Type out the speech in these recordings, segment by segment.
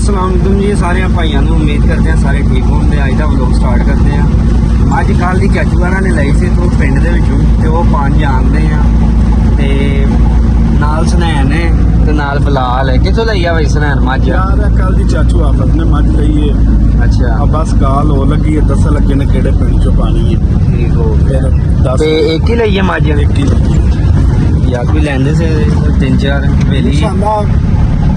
अस्सलाम वालेकुम जी सारे भाइयों को उम्मीद करते हैं सारे ठीक होंगे। अज का व्लॉग स्टार्ट करते हैं। अज कल की चाचूआरा ने लाई सी तो पिंड दे विचों ते वो पांच जानते हैं ते नाल सनैन है ते नाल बलाल है। कितों लई आ भाई सनैन मझ? यार कल की चाचू आफत ने मझ लई है। अच्छा अब बस गाल हो लगी है, दस लगे ने केड़े पिंड चो पानी है। ठीक हो गया। दस ते एक ही लई है मझ? एक ही या कोई लैंदे से तीन चार वेली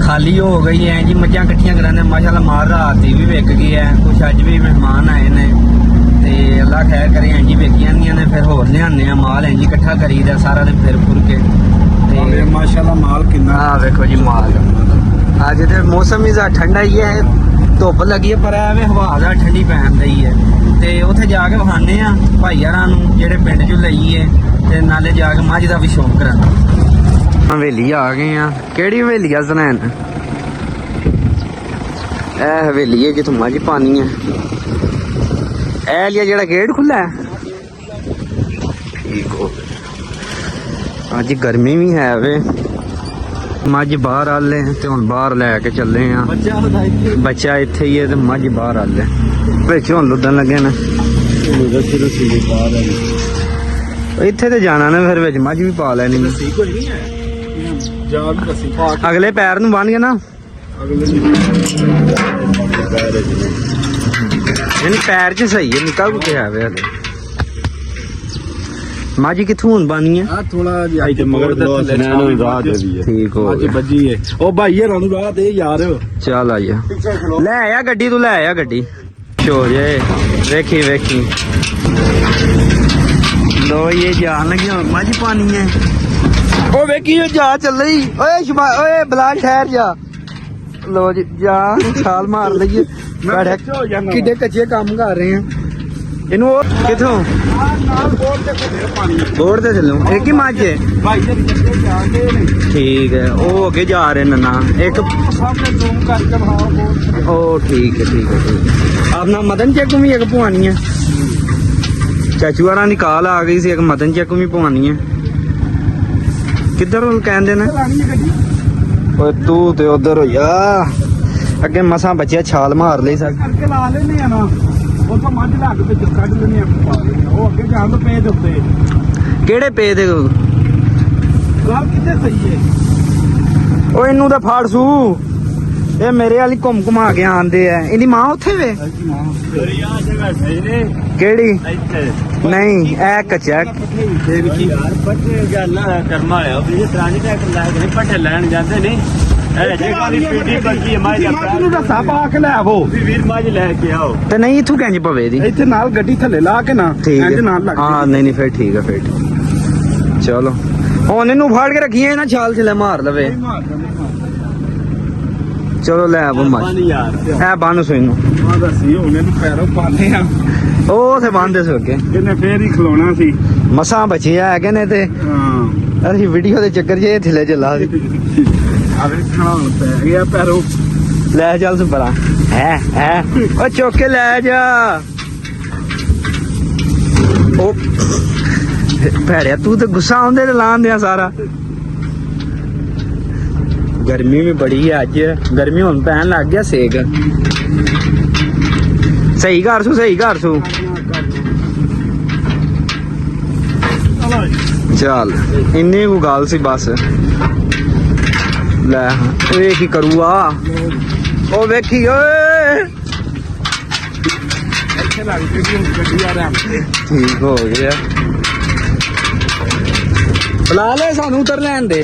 खाली हो गई है जी। मझां कट्ठियां कराने माशाल्लाह मार रात भी विक गई है। कुछ अज भी मेहमान आए ने ते अल्लाह खैर करे इंज ही विक जांदियां ने। फिर होर लियाने आ माल इंज इकट्ठा करीदा सारा दिन फिर फुर के ते माशाल्लाह माल कितना। हाँ देखो जी माल अज ते मौसम भी ठंडा ही है, धुप लगी है पर एवें हवा दा ठंडी पैन दी है। ते उत्थे जाके विखाने आ भाई यारां नूं जेहड़े पिंड चों लई है ते नाले जाके मझ दा भी शौक कराना। हवेली आ गए हैं। केड़ी हवेली आ सनैन? ए हवेली है जिथों मझ पानी है। ए लिया जेड़ा गेट खुला है। ठीक हो अज गर्मी भी है वे। मझ बाहर आले ते हुण बाहर लैके चले हैं। बच्चा इत्थे ही है ते मझ बाहर आले विच हुण लुदन लगे ने। इत्थे ते जाना ने फिर विच मझ भी पा लैनी। अगले पैर नूं बन गया ना। पैर च सही है, निका कुछ है वे हले। मझ कित्थों हुण बनी है? थोड़ा मगर ठीक हो गया। बजी है ओ भाई यार राह दे यार। चल आइया ले आया गड्डी, तू ले आया गड्डी। शो जे वेखी वेखी लो ये जान लगी मझ पानी है। ओ वेखी जा चल रही। ओए बलाल ठहर जा। लो जी जा छाल मार लईए। किड्डे कच्चे काम कर रहे हैं इनू। किथों बोर दे चलूं एक ही मझ है। ठीक है वो अगे जा रहे नना एक। ओ ठीक है ठीक है ठीक है। अपना मदन चेक भी एक पवानी है। चाचूआरा की कॉल आ गई सी एक मदन चेक भी पवानी है। किधर कहते ने तू ते उधर हो जा। अगे मसा बच्चे छाल मार ली सक। केड़े पे दे ओ इनू तो फाड़ सू। ये मेरे वाली घुम घुमा के आंदे है। इनी मां उत्थे वे केड़ी नहीं ए कच्चा नहीं इथू कैंज पवे दी इत्थे नाल गड्डी थले ला के ना। ठीक है हाँ नहीं फिर ठीक है फिर चलो हुण इनू फाड़ के रखिए ना छाल छले मार लवे। चलो ले है बन सो इनू ओ थे बंदे सो अगे फिर ही खलोना सी मसा बचे है ने ते असी वीडियो दे चक्कर च थले चला ले चल तू परा है ओ चुक के ले जा। ओ भैड़िया तू तो गुस्सा आंदे ते लान दिया सारा। गर्मी भी बड़ी है अज। गर्मी हुण पैन लग गया सेक। सही कर सू सही कर सू। चल इन्नी को गल सी बस। ले वे की करूआ ओ वेखी ठीक हो गया। बुला ले सानू उतर लैन दे।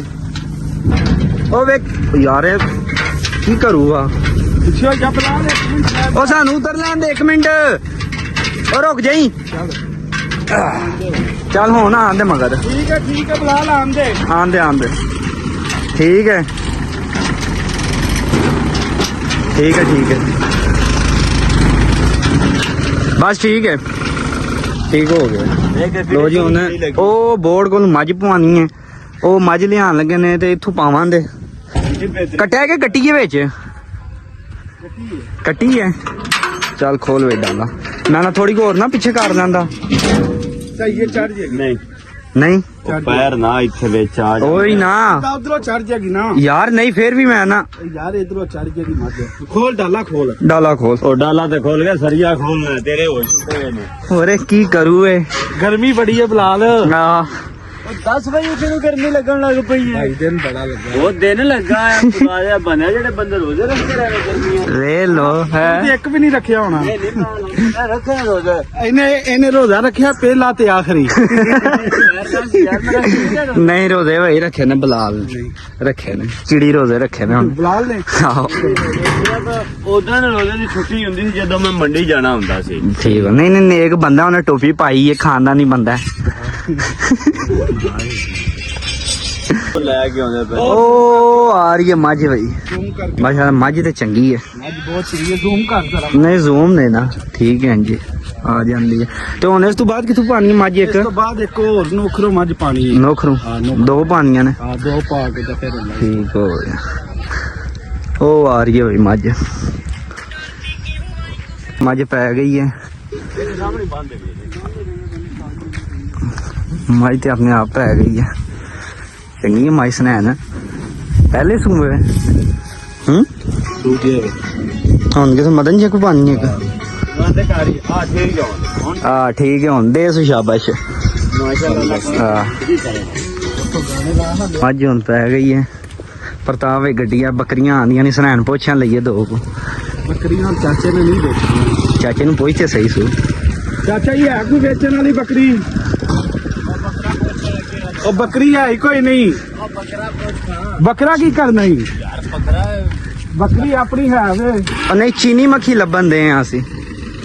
ओ वे यार की करूगा ओ सानू उतर लैन दे एक मिनट। ओ रुक जाई चल हो ना आंदे मगर। ठीक है बुला ला आंदे आंदे आंदे ठीक है ठीक है ठीक है बस ठीक है ठीक हो गया। लो जी उन्हें ओ बोर्ड को मझ पवानी है। ओ मझ लियान लगे ने ते इथों पावांगे कट्टिया के कट्टिए विच कट्टी है। चल खोल वे डाला मैं ना थोड़ी होर ना पीछे कर लैंदा। सही है चढ़ जाएगी नहीं ਨਹੀਂ ਪੈਰ ਨਾ ਇੱਥੇ ਵਿੱਚ ਆ ਓਏ ਨਾ ਉਧਰੋਂ ਚੜ ਜਾਏਗੀ ਨਾ ਯਾਰ ਨਹੀਂ ਫੇਰ ਵੀ ਮੈਂ ਨਾ ਯਾਰ ਇਧਰੋਂ ਚੜ ਜਾਏਗੀ ਮੱਝ ਖੋਲ ਡਾਲਾ ਖੋਲ ਡਾਲਾ ਖੋਲ ਉਹ ਡਾਲਾ ਤੇ ਖੋਲ ਗਿਆ ਸਰੀਆ ਖੋਲਣਾ ਤੇਰੇ ਹੋ ਚੁੱਕੇ ਨੇ ਹੋਰੇ ਕੀ ਕਰੂ ਏ ਗਰਮੀ ਬੜੀ ਹੈ ਬਲਾਲ ਆ 10 ਵਜੇ ਕਿਉਂ ਗਰਮੀ ਲੱਗਣ ਲੱਗ ਪਈ ਹੈ ਭਾਈ ਦਿਨ ਬੜਾ ਲੱਗਾ ਉਹ ਦਿਨ ਲੱਗਾ ਹੈ ਪੁਰਾਣਾ ਬਣਿਆ ਜਿਹੜੇ ਬੰਦੇ ਰੋਜ਼ੇ ਰੱਖਦੇ ਰਹਿੰਦੇ ਗਰਮੀਆਂ ਵੇ ਲੋ ਹੈ ਇੱਕ ਵੀ ਨਹੀਂ ਰੱਖਿਆ ਹੋਣਾ ਇਹ ਨਹੀਂ ਮੈਂ ਰੱਖਿਆ ਰੋਜ਼ੇ ਇਹਨੇ ਰੋਜ਼ਾ ਰੱਖਿਆ ਪਹਿਲਾ ਤੇ ਆਖਰੀ ਯਾਰ ਮੇਰਾ ਨਹੀਂ ਰੋਜ਼ੇ ਭਾਈ ਰੱਖੇ ਨੇ ਬਲਾਲ ਰੱਖੇ ਨੇ ਚਿੜੀ ਰੋਜ਼ੇ ਰੱਖੇ ਨੇ ਹੁਣ ਬਲਾਲ ਨੇ ਆਹੋ ਉਦੋਂ ਰੋਜ਼ੇ ਦੀ ਛੁੱਟੀ ਹੁੰਦੀ ਸੀ ਜਦੋਂ ਮੈਂ ਮੰਡੀ ਜਾਣਾ ਹੁੰਦਾ ਸੀ ਠੀਕ ਆ ਨਹੀਂ ਨਹੀਂ ਨੇਕ ਬੰਦਾ ਉਹਨੇ ਟੋਪੀ ਪਾਈ ਏ ਖਾਨਦਾਨੀ ਬੰਦਾ ਲੈ ਕੇ ਆਉਂਦੇ ਪਏ ਉਹ ਆ ਰਹੀ ਹੈ ਮੱਝ ਬਈ ਜ਼ੂਮ ਕਰਕੇ ਮਾਸ਼ਾਅੱਲਾ ਮੱਝ ਤੇ ਚੰਗੀ ਹੈ ਮੱਝ ਬਹੁਤ ਚੰਗੀ ਹੈ ਜ਼ੂਮ ਕਰ ਜ਼ਰਾ ਨਹੀਂ ਜ਼ੂਮ ਨੇ ਨਾ ਠੀਕ ਹੈ ਜੀ ਆ ਜਾਂਦੀ ਹੈ ਤੇ ਹੁਣ ਇਸ ਤੋਂ ਬਾਅਦ ਕਿਥੋਂ ਪਾਣੀ ਮੱਝ ਇਸ ਇੱਕ ਤੋਂ ਬਾਅਦ ਇੱਕ ਹੋਰ ਨੋਖਰੋ ਮੱਝ ਪਾਣੀ ਹੈ ਨੋਖਰੂ ਹਾਂ, ਨੋਖਰੂ। ਦੋ ਪਾਣੀਆਂ ਨੇ ਹਾਂ ਦੋ ਪਾ ਕੇ ਤਾਂ ਫਿਰ ਹੁੰਦਾ ਠੀਕ ਹੋ ਗਿਆ ਉਹ ਆ ਰਹੀ ਹੈ ਬਈ ਮੱਝ ਮੱਝ ਪੈ ਗਈ ਹੈ ਮੱਝ ਤੇ ਆਪਣੇ ਆਪ ਪੈ ਗਈ ਹੈ ਚੰਗੀ ਹੈ ਮੱਝ ਸਨੈਨ ਪਹਿਲੇ ਸੂਏ ਹੂੰ ਦੂਜੇ ਹੁਣ ਕਿਥੇ ਮਦਨ ਜੀ ਕੋ ਪਾਣੀ ਇੱਕ ਵਾਦੇ ਕਾਰੀ ਆ ਠੀਕ ਹੁਣ ਆ ਠੀਕ ਹੈ ਹੁਣ ਦੇ ਸੋ ਸ਼ਾਬਾਸ਼ ਆ ਮੱਝ ਹੁਣ ਪੈ ਗਈ ਹੈ ਪ੍ਰਤਾਪ ਗੱਡੀਆਂ ਬੱਕਰੀਆਂ ਆਂਦੀਆਂ ਨੇ ਸਨੈਨ ਪੁੱਛਾਂ ਲਈਏ ਦੋ ਕੋ ਬੱਕਰੀਆਂ ਚਾਚੇ ਨੇ ਨਹੀਂ ਵੇਚੀਆਂ ਚਾਚੇ ਨੂੰ ਪੁੱਛ ਤੇ ਸਹੀ ਸੂ ਚਾਚਾ ਜੀ ਹੈ ਕੋਈ ਵੇਚਣ ਵਾਲੀ ਬੱਕਰੀ ਉਹ ਬੱਕਰੀ ਹੈ ਹੀ ਕੋਈ ਨਹੀਂ ਬੱਕਰਾ ਕੀ ਕਰਨਾ ਹੀ ਬੱਕਰੀ ਆਪਣੀ ਹੈ ਵੇ ਉਹ ਨਹੀਂ ਚੀਨੀ ਮੱਖੀ ਲੱਭਣ ਦੇ ਆ ਅਸੀਂ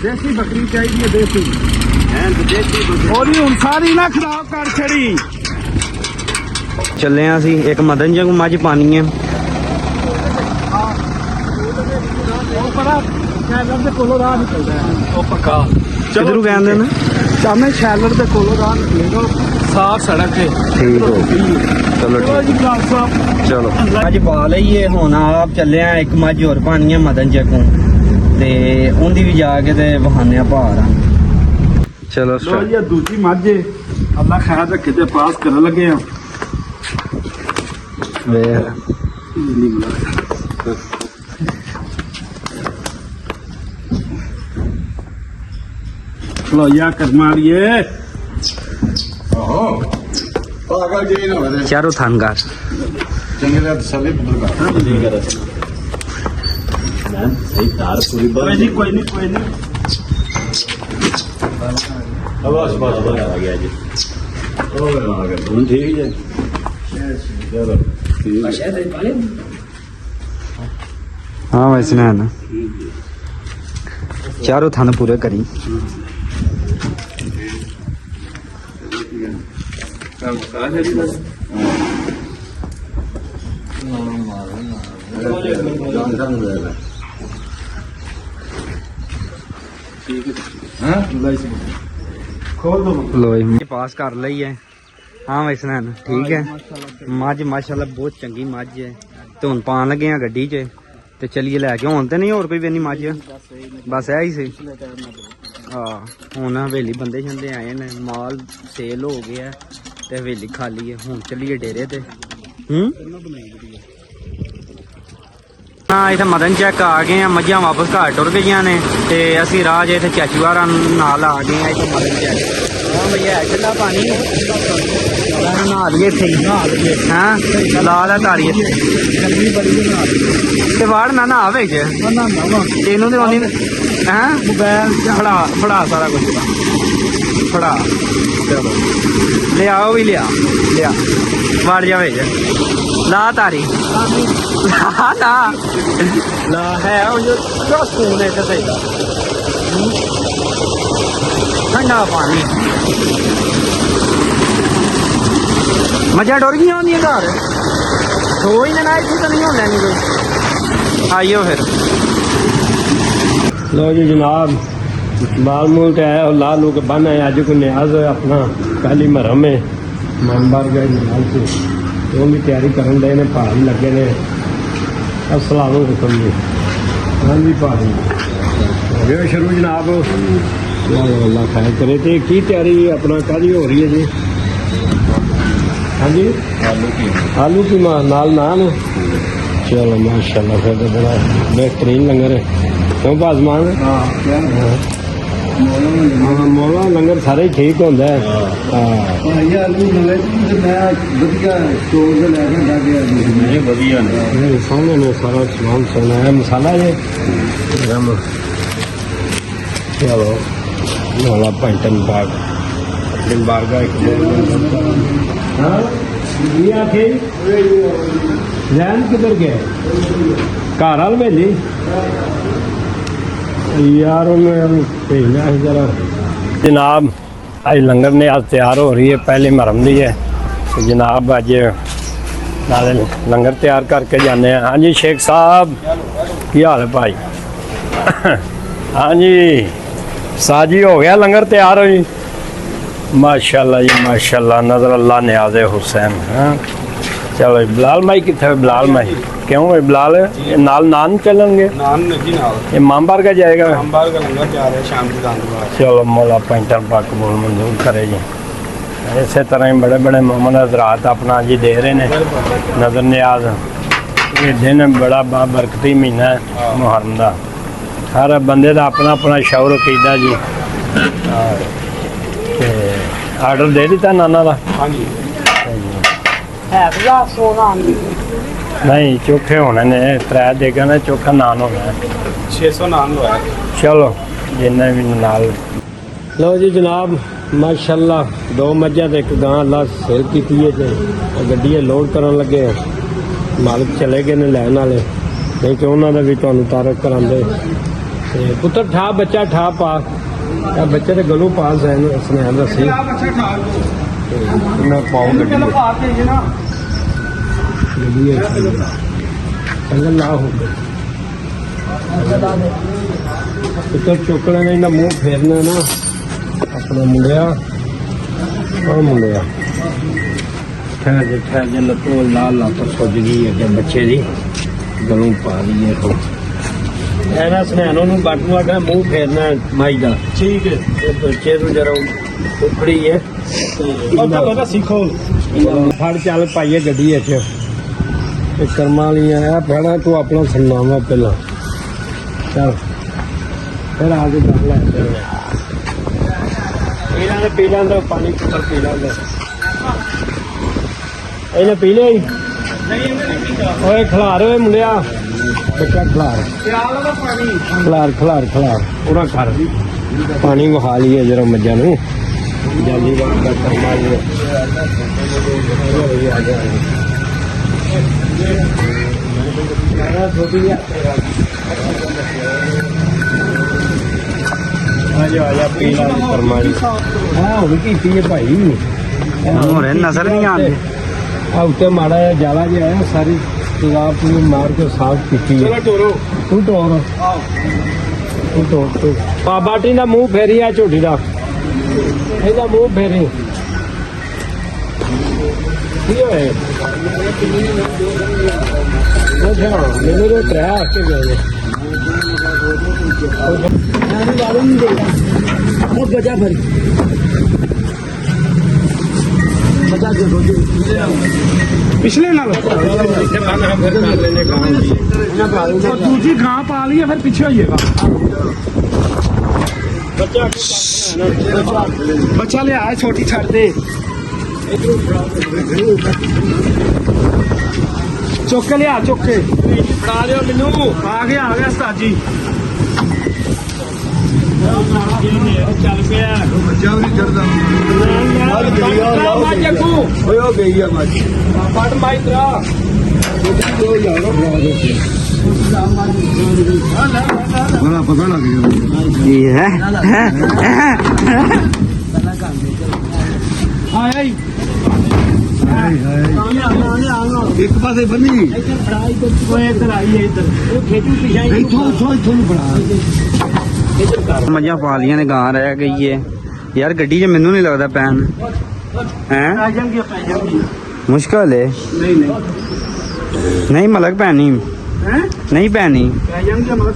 ਦੇਸੀ ਬੱਕਰੀ ਚਾਹੀਦੀ ਹੈ ਦੇਸੀ ਉਹਦੀ ਹੁਣ ਸਾਰੀ ਨਾ ਖਰਾਬ ਕਰ ਛੜੀ ਚੱਲੇ ਆ ਅਸੀਂ ਇੱਕ ਮਦਨ ਜੀ ਕੋ ਮੱਝ ਪਾਣੀ ਹੈ ਉਹ ਪਰਾ ਸ਼ੈਲਰ ਦੇ ਕੋਲੋਂ ਰਾਹ ਨਿਕਲਦਾ ਹੈ ਉਹ ਪੱਕਾ ਕਿਧਰੋਂ ਕਹਿੰਦੇ ਨੇ ਸਾਹਮਣੇ ਸ਼ੈਲਰ ਦੇ ਕੋਲੋਂ ਰਾਹ ਨਿਕਲੇਗਾ ਸਾਫ ਸੜਕ ਹੈ ਠੀਕ ਹੋ ਗਿਆ ਚਲੋ ਠੀਕ ਜੀ ਗਲਾਸ ਸਾਹਿਬ ਚਲੋ ਅੱਜ ਪਾ ਲਈਏ ਹੁਣ ਆਪ ਚੱਲੇ ਆ ਇੱਕ ਮੱਝ ਹੋਰ ਪਾਣੀ ਹੈ ਮਦਨ ਜੀ ਕੋ ਤੇ ਉਹਦੀ ਵੀ ਜਾ ਕੇ ਤੇ ਬਹਾਨੇ ਆ ਭਾਰ ਆ ਚਲੋ ਲੋ start। ਜੀ ਇਹ ਦੂਜੀ ਮੱਝ ਹੈ ਅੱਲਾ ਖੈਰ ਰੱਖੇ ਤੇ ਪਾਸ ਕਰਨ ਲੱਗੇ ਆ ਵੇਖ ਲੋ ਯਾ ਕਰਮਾ ਲਈਏ ਪਾਗਲ ਜੀ ਨਾ ਹੋਵੇ ਚਾਰੋ ਥਾਨਗਾਰ ਚੰਗੇ ਦਾ ਤਸੱਲੀ ਬੁਰਗਾ ਸਹੀ ਤਾਰ ਪੂਰੀ ਕੋਈ ਨਹੀਂ ਕੋਈ ਨਹੀਂ ਕੋਈ ਨਹੀਂ ਬਸ ਆ ਗਿਆ ਜੀ ਹੁਣ ਠੀਕ ਹੈ ਚਲੋ हाँ वैसे ना है ना चारों थाने पूरे करी खोल दो लो जी पास कर ਲਈ ਹੈ ਹਾਂ ਵੈਸੇ ਨਾ ਠੀਕ ਹੈ ਮੱਝ ਮਾਸ਼ਾਅੱਲਾ ਬਹੁਤ ਚੰਗੀ ਮੱਝ ਹੈ ਤੇ ਹੁਣ ਪਾਣ ਲੱਗੇ ਆ ਗੱਡੀ 'ਚ ਤੇ ਚਲੀਏ ਲੈ ਕੇ ਹੁਣ ਤੇ ਨਹੀਂ ਹੋਰ ਕੋਈ ਵੀ ਨਹੀਂ ਮੱਝ ਬਸ ਇਹ ਹੀ ਸੀ ਹਾਂ ਹੁਣ ਹਵੇਲੀ ਬੰਦੇ ਛੰਦੇ ਆਏ ਨੇ ਮਾਲ ਸੇਲ ਹੋ ਗਿਆ ਤੇ ਹਵੇਲੀ ਖਾਲੀ ਹੈ ਹੁਣ ਚਲੀਏ ਡੇਰੇ ਤੇ ਹਾਂ ਇੱਥੇ ਮਦਨ ਚੈੱਕ ਆ ਗਏ ਆ ਮੱਝਾਂ ਵਾਪਸ ਘਰ ਟੁਰ ਗਈਆਂ ਨੇ ਤੇ ਅਸੀਂ ਰਾਹ 'ਚ ਇੱਥੇ ਚਾਚੂਆਰਾਂ ਨਾਲ ਆ ਗਏ ਆ ਇੱਥੇ ਮਦਨ ਚੈੱਕ ਹਾਂ ਭਈਆ ਹੈ ਠੰਡਾ ਪਾਣੀ ਨਹਾ ਲਈਏ ਇੱਥੇ ਹਾਂ ਲਾ ਲਾ ਤਾਰੀ ਇੱਥੇ गर्मी बड़ी है ना ਤੇ ਵਾੜ ਨਾ ਨਹਾ ਵਿੱਚ ना ना ਤੈਨੂੰ ਤੇ ਆਉਣੀ ਹਾਂ मोबाइल ਫੜਾ ਸਾਰਾ ਕੁਝ ਫੜਾ ਚਲੋ ਲਿਆਓ ਵੀ ਲਿਆ ਵੜ ਜਾ ਵਿੱਚ ਲਾ ਤਾਰੀ ਲਾ ਹੈ ਉਹ ਜੋ ਸਕੂਨ ਹੈ ਤੇ ਸਹੀ ਠੰਡਾ ਪਾਣੀ ਮੱਝਾਂ ਡੁਰ ਗਈਆਂ ਹੁੰਦੀਆਂ ਘਰ ਹੋ ਹੀ ਨਾ ਇੱਥੇ ਤਾਂ ਨਹੀਂ ਹੁੰਦਾ ਨਹੀਂ ਕੋਈ ਆਈਓ ਫਿਰ लो जी जनाब बाल मूल है और लाल लोग बन है आज को न्याज है अपना पहली मरहम है मेंबर गए जनाब से वो भी तैयारी करन दे ने पहाड़ी लगे ने अस्सलाम वालेकुम जी हाँ जी पहाड़ी हो गया शुरू जनाब अल्लाह खैर करे तो की तैयारी अपना कादी हो रही है जी हाँ जी आलू की नाल नान चलो माशाल्लाह फिर तो बड़ा बेहतरीन लंगर है क्यों पासमान मौला लंगर सारे ठीक होंगे सोने ने सारा समान सोना है मसाला ये चलो मौला पैंटन बाग बारगा एक हाँ ये आखे जैन किधर गए घर वाल भेजी यार भेजना है जरा जनाब आज लंगर ने आज तैयार हो रही है पहले मरम दी है तो जनाब अज नाले लंगर तैयार करके जाने हैं हाँ जी शेख साहब की हाल है भाई हाँ जी साजी हो गया लंगर तैयार हो जी माशाल्लाह जी माशाल्लाह नजर अल्लाह न्याज़ हुसैन हाँ चलो बिलाल भाई कितने बिलाल भाई क्यों भाई बिलाल ये नाल नान चलेंगे नान जी नाल ये मामबार का जाएगा अंबार का लंगर तैयार है शाम के दान बाद चलो मौला पैंटर पाक कबूल मंजूर करे जी इस तरह ही बड़े बड़े मोहम्मद हजरात अपना जी दे रहे हैं नजर न्याज ये दिन बड़ा बाबरकती महीना है मुहर्रम का हर बंदे का अपना अपना शौर अकीदा जी आर्डर दे दिता नाना का हाँ जी नहीं चोखे होने ने त्रै देगा ना चोखा नान होना है 600 नान लवाया चलो जिन्ना भी नाल लो जी जनाब माशाल्लाह 2 मज्जां ते एक गां अल्लाह सेल की गड्डी लोड करन लगे मालिक चले गए ने लैन वाले नहीं तो उन्होंने भी तुहानू तारक करांदे पुत्र ठा बच्चा ठा पा बच्चे के गलों पास है स्नैन रस्सी मैं पाऊँ गड्डी संगल ना हो पुत्र चुकने ने इन्हें मुँह फेरना ना अपना मुंडिया और मुंडिया ठहर जे लत्तों लाल लापर सुज गई है बच्चे की गलों पा दी है तो ऐना स्नैनों बटनू आखना मुँह फेरना माई का ठीक है बच्चे तो जरा उखड़ी है सीखो फड़ चल पाइए गड्डी कर्मा लिया फड़ा तू अपना सुनावा पहला चल फिर आगे कर ले पी लेंगे पानी पुत्र पी लेंगे इन्हें पी लिया ओए खिलार हुए मुंडिया बच्चा खिलार खिलार पूरा खर पानी विखा लीए जरा मज्जा नू जल्दी कर्मा लिए नजर नहीं आते उत्ते माड़ा जाला जो है सारी तेजाब मार के साफ की तू बाटी का मुँह फेरी है झोटी का ਇਹਦਾ ਮੂੰਹ ਫੇਰੀ ਕੀ ਹੋਏ ਅੱਛਾ ਮੈਨੂੰ ਤਾਂ ਤਰੇ ਹੱਥ ਗਏ ਉਹ ਬਜਾ ਭਰੀ ਬਜਾ ਦੇ पिछले नाल दूसरी गां पा ली है फिर पीछे होइएगा बच्चा ले आए छोटी छड़ दे चौके ले आ चौके ਫੜਾ ਲਿਓ ਮੈਨੂੰ आ गया उस्ताद जी ਚੱਲ ਪਿਆ ਬੱਚਾ ਵੀ ਨਹੀਂ ਚੜਦਾ ਓਏ ਉਹ ਗਈ ਆ ਮਾਜੀ ਪੜ ਮਾਈਤਰਾ ਬੜਾ ਪਤਾ ਲੱਗ ਗਿਆ ये है आया ही ਇੱਕ ਪਾਸੇ ਬੰਨੀ ਇੱਥੋਂ ਨੂੰ ਫੜਾ ਮੱਝਾਂ ਪਾ ਲੀਆਂ ਨੇ ਗਾਂ ਰਹਿ ਗਈ ਏ ਯਾਰ ਗੱਡੀ 'ਚ ਮੈਨੂੰ ਨਹੀਂ ਲੱਗਦਾ ਪੈਣ ਹੈ ਮੁਸ਼ਕਲ ਏ ਨਹੀਂ ਮਲਕ ਪੈਣੀ नहीं पैनी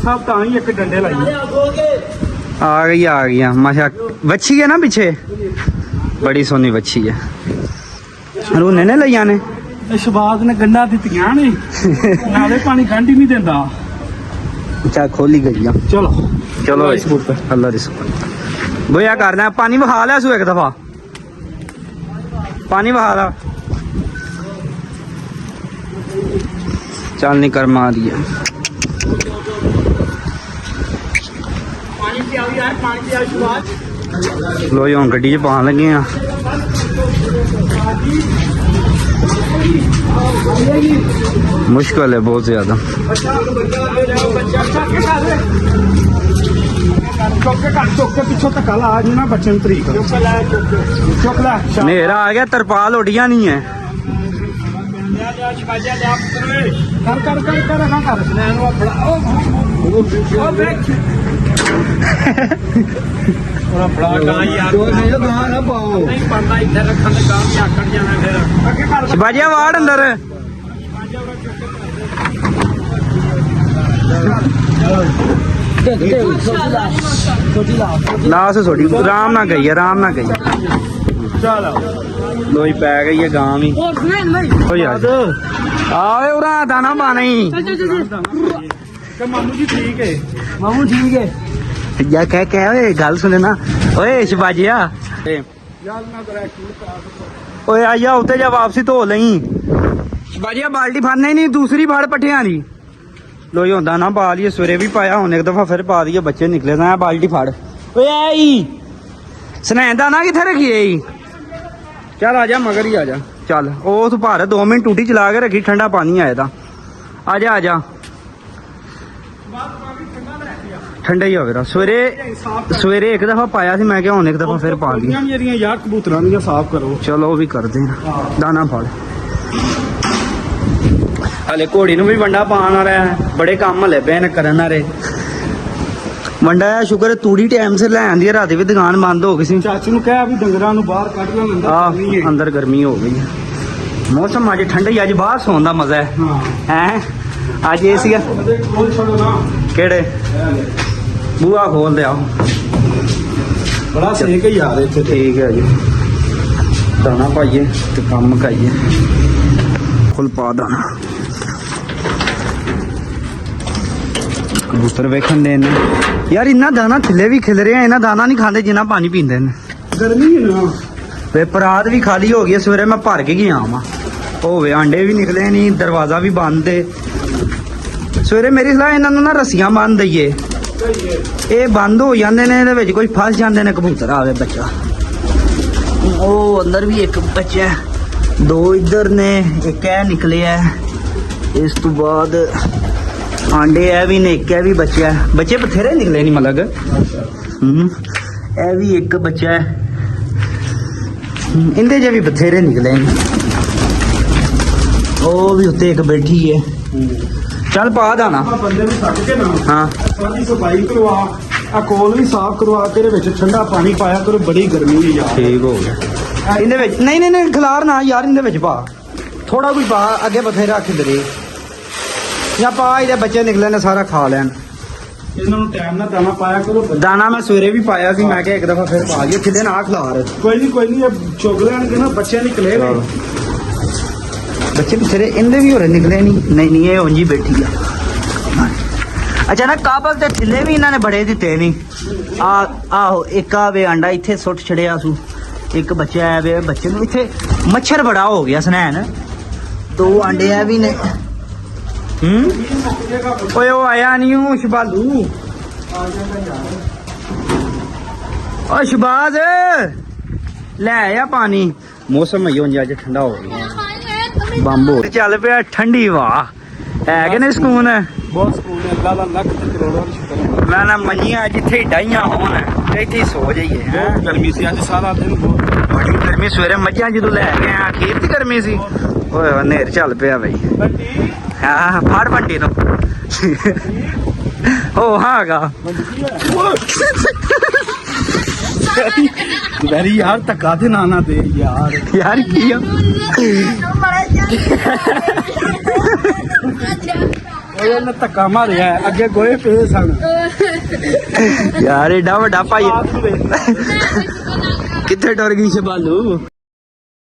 साहब ता ही एक डंडे लाई आ गई माशा बच्ची है ना पीछे बड़ी सोनी बच्ची है ਰੂਨੇ ਨੇ ਲਈਆਂ ਨੇ ਇਹ ਸ਼ਬਾਜ਼ ਨੇ ਗੰਢਾਂ ਦਿੱਤੀਆਂ ਨੇ ਨਾਲੇ ਪਾਣੀ ਗੰਢ ਹੀ ਨਹੀਂ ਦਿੰਦਾ। ਚਾ ਖੋਲੀ ਗਈ ਆ। ਚਲੋ ਚਲੋ ਇਸ ਬੁੱਤ ਅੱਲਾ ਦੀ ਸੁਣ ਬੋਇਆ ਕਰਨਾ ਪਾਣੀ ਵਹਾ ਲਿਆ ਸੂ ਇੱਕ ਦਫਾ ਪਾਣੀ ਵਹਾ ਲਾ ਚੱਲ ਨਹੀਂ ਕਰ ਮਾਰੀ ਪਾਣੀ ਪਿਆਓ ਯਾਰ, ਪਾਣੀ ਪਿਆਓ ਸ਼ਬਾਜ਼। ਲੋ ਹੁਣ ਗੱਡੀ 'ਚ ਪਾਉਣ ਲੱਗੇ ਆ। मुश्किल है बहुत ज्यादा। पिछो तक आ ना बच्चे तरीक नेरा आ गया, तरपाल उड़िया नहीं है। कर कर कर कर ना कर शिवाजिया वार्ड अंदर लाश थोड़ी आराम ना गई, आराम ना गई। लोई पै गई है गांव ही। आवे उरा दाना पाना ही। मामू जी ठीक है, मामू ठीक है। या कह ओए गल सुने ना ओए शिवाजिया ओए आइया उत्ते जा वापसी धो लई। शिवाजिया बाल्टी फड़ना ही नहीं, दूसरी फाड़ पट्ठियां दी। लोई होंदा ना पा लिये, सवेरे भी पाया, हुन एक दफा फिर पा दिए, बच्चे निकले ना। बाल्टी फाड़ ओए आई सनैन दाना किथे रखी है? चल आजा मगर ही आजा। चल ओ तू भर 2 मिनट टूटी चला के रखी, ठंडा पानी आया था। आजा आजा ठंडा ही होगा। सवेरे सवेरे एक दफा पाया सी मैं, क्या हुन एक दफा फिर पा दिया। मेरियां यार कबूतरां दी साफ करो। चलो वो भी करते हैं, दाना फड़। हले घोड़ी नूं भी वंडा पान आ रहा है, बड़े काम हले पे ने करन आ रहे। वंडा है शुक्र तूड़ी टाइम से ले आंदी है, रात भी दुकान बंद हो गई सी। चाची नूं कह भी डंगरां नूं बाहर कढ लो, अंदर गर्मी हो गई है। मौसम अज ठंडा ही, अज बाहर सोन दा मजा है। हैं अज ए सी खोल छोड़ो ना, केड़े बूहा खोल दे। बड़ा सेक है यार इत्थे। ठीक है जी, दाना पाइए तो काम मकाइए। फुल पा दाना कबूतर वेखन दे यार। इन्ना दाना थल्ले भी खिल रहे हैं, इन्ना दाना नहीं खाते जिन्ना पानी पींदे ने। गर्मी है ना, वे परात भी खाली हो गई। सवेरे मैं भर के गया वा, होवे अंडे भी निकले नहीं, दरवाजा भी बंद है। सवेरे मेरी सलाह इन्हां नूं ना रस्सियां बंद दईए, ये बंद हो जाते ने, इहदे विच कोई फस जाते ने। कबूतर आवे बच्चा, ओ अंदर भी एक बच्चा है, 2 इधर ने, एक है निकले है। इस तो बाद आंडे है भी ने, एक है भी बच्चा है। बच्चे बथेरे निकले नहीं मतलब। ए भी एक बच्चा है, इंदे जे भी बथेरे निकले। ओ भी उत्ते एक बैठी है। चल पा दाना बंदे भी थक के ना। हाँ सारी सफाई करवा, आ कोल भी साफ करवा के ठंडा पानी पाया करो, बड़ी गर्मी है यार। ठीक हो गया। इहदे विच नहीं नहीं नहीं खिलार ना यार, इहदे विच पा थोड़ा कुछ पा, अगे बथेरा खिलरे या पा। इहदे बच्चे निकले ने, सारा खा लैन। इन्हां नूं टाइम नाल दाना पाया करो। दाना मैं सवेरे भी पाया सी, मैं एक दफा फिर पा दिया। खिले ना खिलार कोई नहीं, अब चुग लैणगे ना, बच्चे निकले ने। बच्चे बथेरे इनदे भी हो रहे, निकले नहीं ये उंजी बैठी है। अच्छा ना काबल ते ठिले भी इन्होंने बड़े दिते नहीं। आहो एक आवे अंडा इत्थे सुट छड़िया सू, एक बच्चा है वे, बच्चे नूं इत्थे मच्छर बड़ा हो गया सनैन। 2 अंडे है भी ने। ओए ओ आया नहीं हूँ शबालू। ओ शबाज ले आया पानी। मौसम ही हो अज ठंडा हो गया, बंब हो चल पे ठंडी। वाह है कि नहीं सुकून है, बहुत सुकून है। अल्लाह दा लख करोड़ों शुक्र है। मैं ना मंजियां जिथे डाइयां होन इत्थे सो जाइए। हैं गर्मी सी अज सारा दिन, बड़ी गर्मी। सवेरे मझां जो लै गए अखीर दी गर्मी सी। ओए नेर चल पिया बई। हाँ फाड़ बंटी नो ओ हाँ गा मेरी यार धक्का दे ना दे यार। यार किया धक्का मारिया अगे गोए पे सन यार एडा वड्डा भाई किथे डर गई शबालू।